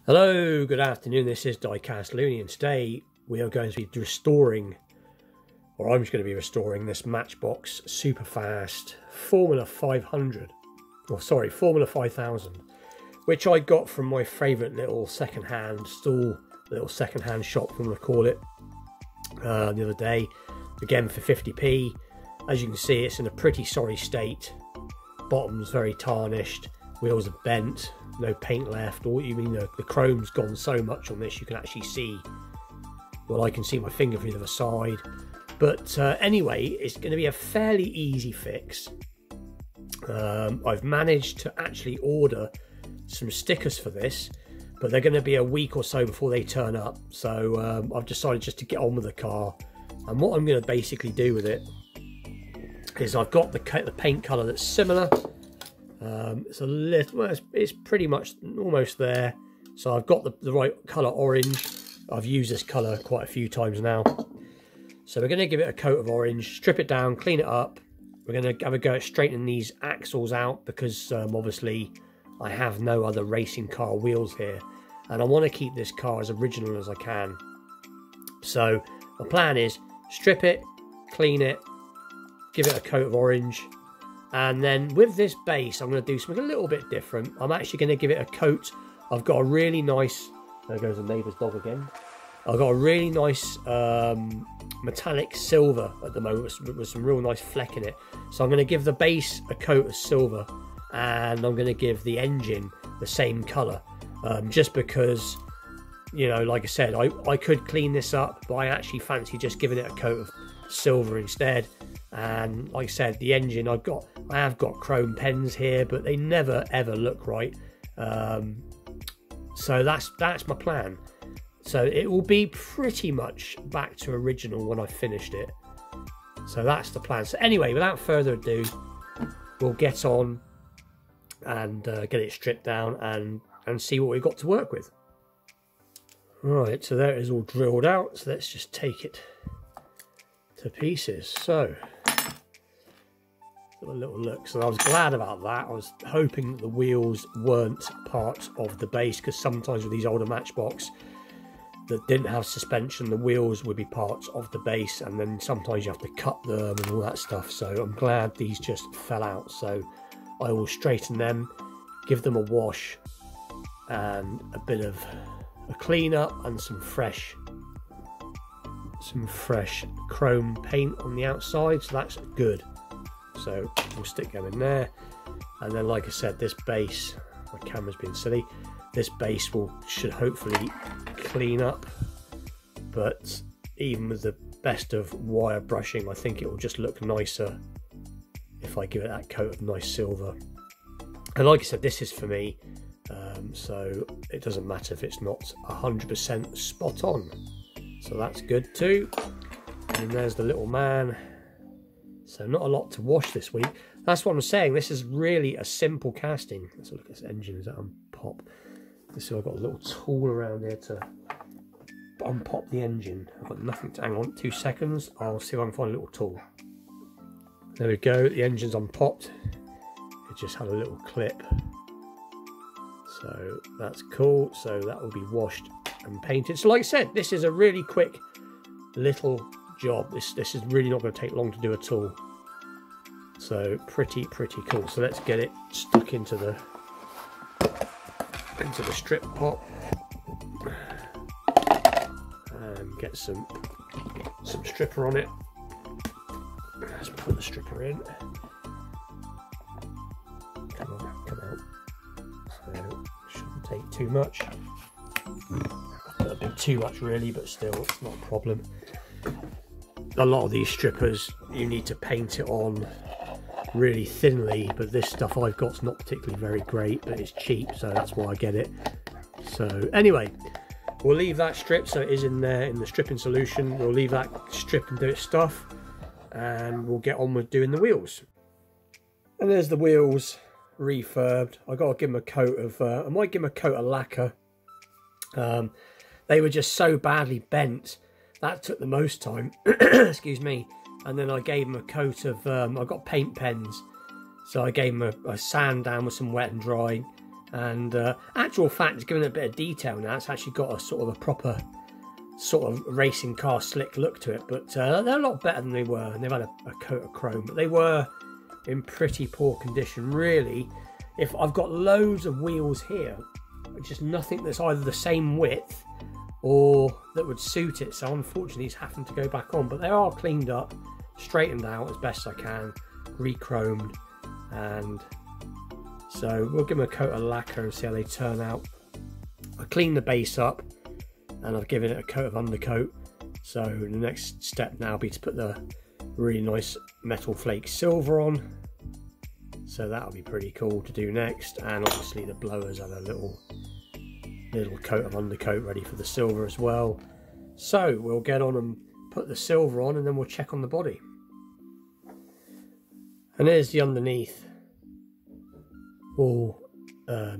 Hello, good afternoon, this is Diecast Looney, and today we are going to be restoring, or I'm just going to be restoring this Matchbox Superfast Formula 500, or sorry, Formula 5000, which I got from my favourite little second-hand stall, little second-hand shop, I'm going to call it, the other day, again for 50p. As you can see, it's in a pretty sorry state, bottom's very tarnished, wheels are bent, no paint left, or you mean the chrome's gone so much on this you can actually see, well, I can see my finger through the other side. But anyway, it's going to be a fairly easy fix. I've managed to actually order some stickers for this, but they're going to be a week or so before they turn up, so I've decided just to get on with the car. And what I'm going to basically do with it is I've got the paint colour that's similar. It's a little, well, it's pretty much almost there. So I've got the right colour orange. I've used this colour quite a few times now. So we're going to give it a coat of orange, strip it down, clean it up. We're going to have a go at straightening these axles out because obviously I have no other racing car wheels here. And I want to keep this car as original as I can. So my plan is strip it, clean it, give it a coat of orange. And then with this base, I'm going to do something a little bit different. I'm actually going to give it a coat. I've got a really nice, there goes the neighbour's dog again. I've got a really nice metallic silver at the moment with some real nice fleck in it. So I'm going to give the base a coat of silver, and I'm going to give the engine the same colour. Just because, you know, like I said, I could clean this up, but I actually fancy just giving it a coat of silver instead. And like I said, the engine, I have got chrome pens here, but they never ever look right. So that's my plan. So it will be pretty much back to original when I finished it. So that's the plan. So anyway, without further ado, we'll get on and get it stripped down and see what we've got to work with. Right, so there it is all drilled out. So let's just take it to pieces. So a little look. So I was glad about that. I was hoping that the wheels weren't part of the base, because sometimes with these older Matchbox that didn't have suspension, the wheels would be parts of the base, and then sometimes you have to cut them and all that stuff. So I'm glad these just fell out. So I will straighten them, give them a wash and a bit of a clean up and some fresh chrome paint on the outside, so that's good. So we'll stick them in there, and then like I said, this base, my camera's been silly, this base should hopefully clean up, but even with the best of wire brushing, I think it will just look nicer if I give it that coat of nice silver. And like I said, this is for me, so it doesn't matter if it's not 100% spot on. So that's good too. And there's the little man. So not a lot to wash this week. That's what I'm saying. This is really a simple casting. Let's look at this engine. Is that on pop? Let's see. I've got a little tool around here to unpop the engine. I've got nothing to, hang on 2 seconds. I'll see if I can find a little tool. There we go. The engine's unpopped. It just had a little clip. So that's cool. So that will be washed and painted. So like I said, this is a really quick little job. This is really not going to take long to do at all. So pretty cool. So let's get it stuck into the strip pot and get some stripper on it. Let's put the stripper in. Come out. So shouldn't take too much. A bit too much really, but still it's not a problem. A lot of these strippers you need to paint it on really thinly, but this stuff I've got's not particularly very great, but it's cheap, so that's why I get it. So anyway, we'll leave that strip, so it is in there in the stripping solution. We'll leave that strip and do its stuff, and we'll get on with doing the wheels. And there's the wheels refurbed. I got to give them a coat of I might give them a coat of lacquer. They were just so badly bent. That took the most time. Excuse me. And then I gave them a coat of I got paint pens, so I gave them a sand down with some wet and dry, And actual fact, it's given it a bit of detail now. It's actually got a sort of a proper sort of racing car slick look to it, but they're a lot better than they were, and they've had a coat of chrome, but they were in pretty poor condition really. If I've got loads of wheels here, just nothing that's either the same width or that would suit it, so unfortunately he's having to go back on, but they are cleaned up, straightened out as best I can, re-chromed, and so we'll give them a coat of lacquer and see how they turn out. I cleaned the base up and I've given it a coat of undercoat, so the next step now will be to put the really nice metal flake silver on, so that'll be pretty cool to do next. And obviously the blowers have a little coat of undercoat ready for the silver as well, so we'll get on and put the silver on, and then we'll check on the body. And there's the underneath, all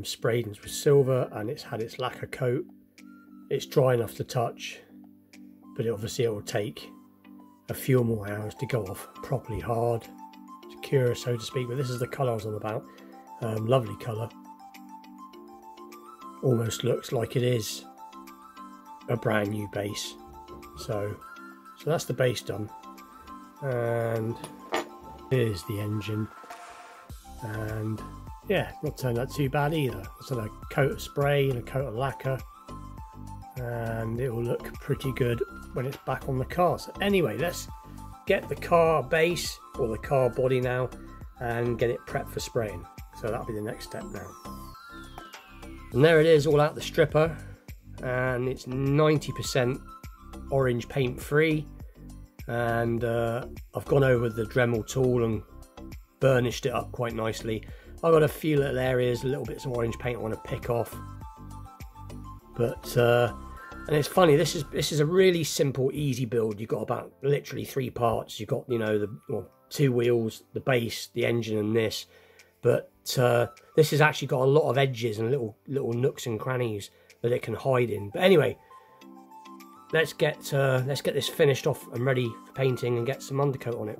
sprayed with silver, and it's had its lacquer coat. It's dry enough to touch, but obviously it will take a few more hours to go off properly hard, secure, so to speak. But this is the colour I was on about. Lovely colour. Almost looks like it is a brand new base. So that's the base done, and here's the engine. And yeah, not turned out too bad either. It's on a coat of spray and a coat of lacquer, and it will look pretty good when it's back on the car. So anyway, let's get the car base or the car body now and get it prepped for spraying. So that'll be the next step now. And there it is, all out the stripper, and it's 90% orange paint free, and I've gone over the Dremel tool and burnished it up quite nicely. I've got a few little areas, little bits of orange paint I want to pick off, but and it's funny, this is a really simple, easy build. You've got about literally 3 parts. You've got, you know, the 2 wheels, the base, the engine, and this. But this has actually got a lot of edges and little nooks and crannies that it can hide in. But anyway, let's get this finished off and ready for painting and get some undercoat on it.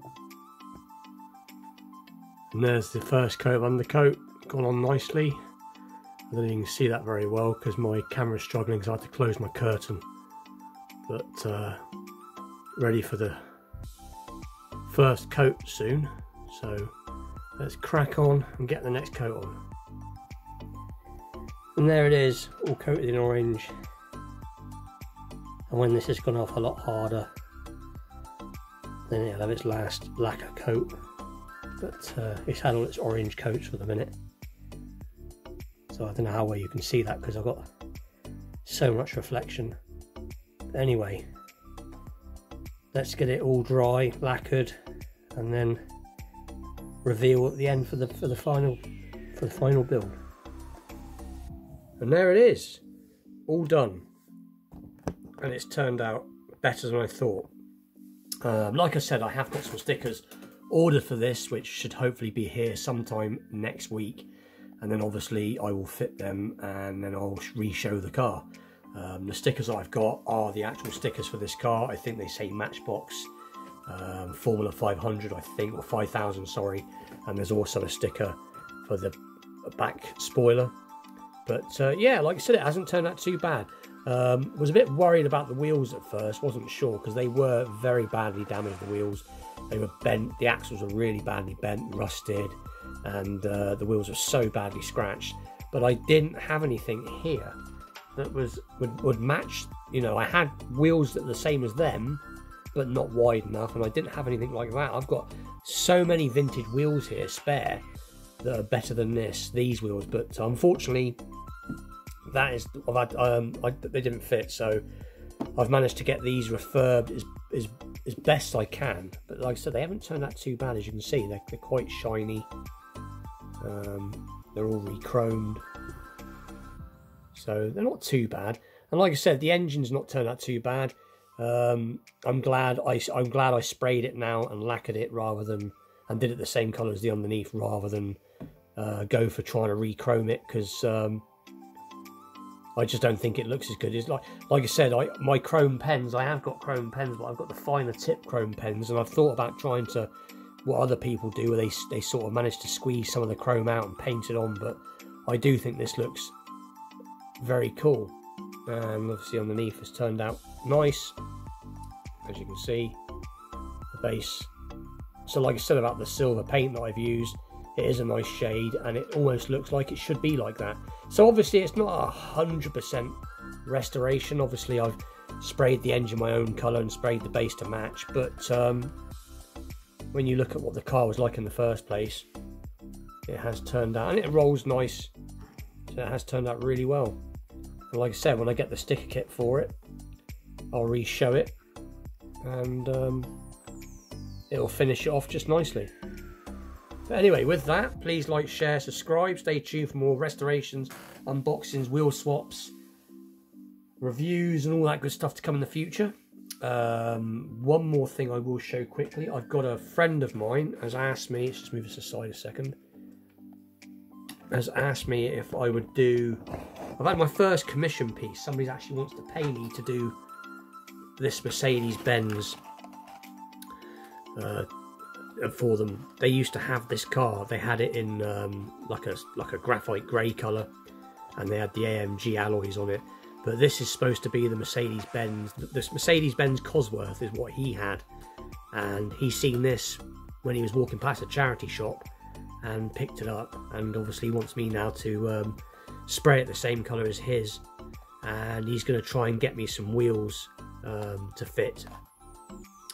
And there's the first coat of undercoat, gone on nicely. I don't think you can see that very well because my camera's struggling, so I had to close my curtain. But ready for the first coat soon, so let's crack on and get the next coat on. And there it is, all coated in orange. And when this has gone off a lot harder, then it'll have its last lacquer coat. But it's had all its orange coats for the minute. So I don't know how well you can see that because I've got so much reflection. But anyway, let's get it all dry, lacquered, and then reveal at the end for the final build. And there it is, all done, and it's turned out better than I thought. Like I said, I have got some stickers ordered for this, which should hopefully be here sometime next week, and then obviously I will fit them and then I'll re-show the car. The stickers I've got are the actual stickers for this car. I think they say Matchbox Formula 500, I think, or 5000, sorry. And there's also a sticker for the back spoiler. But yeah, like I said, it hasn't turned out too bad. Was a bit worried about the wheels at first, wasn't sure, because they were very badly damaged, the wheels. They were bent, the axles were really badly bent, rusted, and the wheels were so badly scratched. But I didn't have anything here that would match. You know, I had wheels that were the same as them, but not wide enough, and I didn't have anything like that. I've got so many vintage wheels here spare that are better than these wheels, but unfortunately that is, they didn't fit, so I've managed to get these refurbed as best I can. But like I said, they haven't turned out too bad. As you can see, they're quite shiny. They're all re-chromed, so they're not too bad. And like I said, the engine's not turned out too bad. I'm glad I sprayed it now and lacquered it and did it the same colour as the underneath, rather than go for trying to re-chrome it, because I just don't think it looks as good. It's like I said, my chrome pens, I have got chrome pens, but I've got the finer tip chrome pens, and I've thought about trying to what other people do, where they sort of manage to squeeze some of the chrome out and paint it on, but I do think this looks very cool. And obviously underneath has turned out nice, as you can see, the base. So like I said about the silver paint that I've used, it is a nice shade and it almost looks like it should be like that. So obviously it's not 100% restoration. Obviously I've sprayed the engine my own colour and sprayed the base to match, but when you look at what the car was like in the first place, it has turned out, and it rolls nice, so it has turned out really well. And like I said, when I get the sticker kit for it, I'll re-show it and it'll finish it off just nicely. But anyway, with that, please like, share, subscribe, stay tuned for more restorations, unboxings, wheel swaps, reviews and all that good stuff to come in the future. One more thing I will show quickly. I've got a friend of mine has asked me, let's just move this aside a second, has asked me if I would do, I've had my first commission piece. Somebody actually wants to pay me to do this Mercedes-Benz for them. They used to have this car, they had it in like a graphite grey colour, and they had the AMG alloys on it. But this is supposed to be the Mercedes-Benz. This Mercedes-Benz Cosworth is what he had. And he's seen this when he was walking past a charity shop and picked it up. And obviously he wants me now to spray it the same colour as his. And he's going to try and get me some wheels to fit,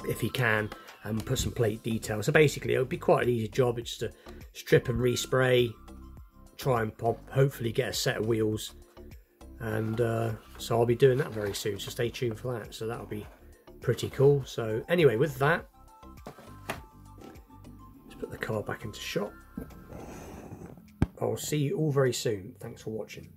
if he can, and put some plate detail. So basically it would be quite an easy job. It's just to strip and respray, try and hopefully get a set of wheels. And so I'll be doing that very soon, so stay tuned for that. So that'll be pretty cool. So anyway, with that, let's put the car back into shot. I'll see you all very soon. Thanks for watching.